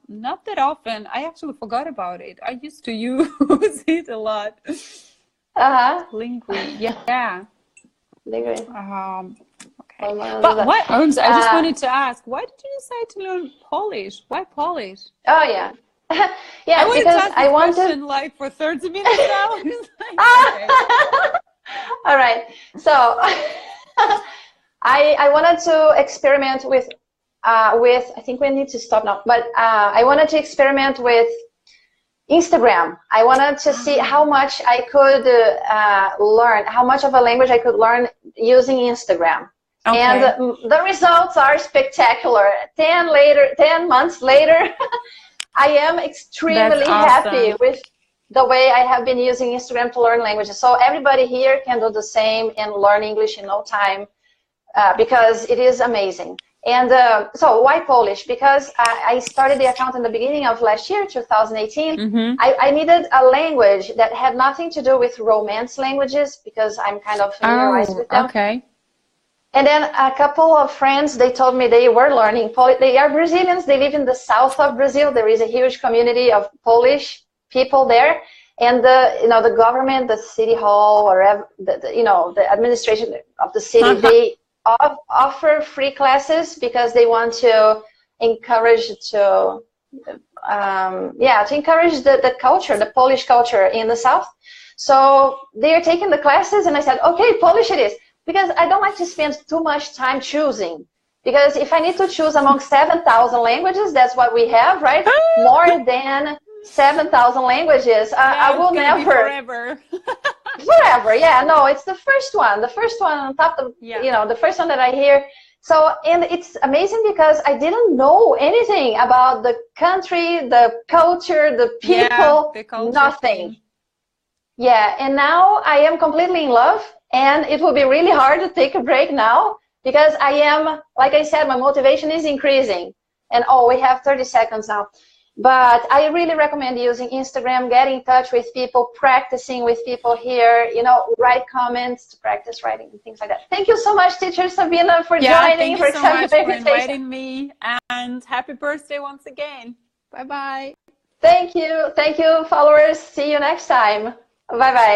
Not that often. I actually forgot about it. I used to use it a lot. Lingui.
Lingui.
Okay. But what, I just wanted to ask, why did you decide to learn Polish? Why Polish?
Oh, yeah.
I because I wanted like for 30 minutes now.
All right. So I wanted to experiment with I think we need to stop now, but I wanted to experiment with Instagram. I wanted to see how much I could learn, how much of a language I could learn using Instagram. Okay. And the results are spectacular. 10 months later, I am extremely happy with the way I have been using Instagram to learn languages. So everybody here can do the same and learn English in no time because it is amazing. And so why Polish? Because I started the account in the beginning of last year, 2018. I needed a language that had nothing to do with Romance languages because I'm kind of familiarized with them.
Okay.
And then a couple of friends, they told me they were learning Polish. They are Brazilians. They live in the south of Brazil. There is a huge community of Polish people there. And the government, the city hall, or the administration of the city, they offer free classes because they want to encourage encourage the culture, the Polish culture in the south. So they are taking the classes, and I said, okay, Polish it is. Because I don't like to spend too much time choosing. Because if I need to choose among 7,000 languages, that's what we have, right? More than 7,000 languages. I will never.
Forever.
Forever, no, it's the first one. The first one on top of, the first one that I hear. So, and it's amazing because I didn't know anything about the country, the culture, the people,
the culture
nothing.
Thing.
Yeah, and now I am completely in love. And it will be really hard to take a break now because I am, like I said, my motivation is increasing. And we have 30 seconds now. But I really recommend using Instagram, getting in touch with people, practicing with people here, you know, write comments to practice writing and things like that. Thank you so much, teacher Sabina, for joining, for accepting the invitation.
Inviting me, and happy birthday once again. Bye-bye.
Thank you, followers. See you next time. Bye-bye.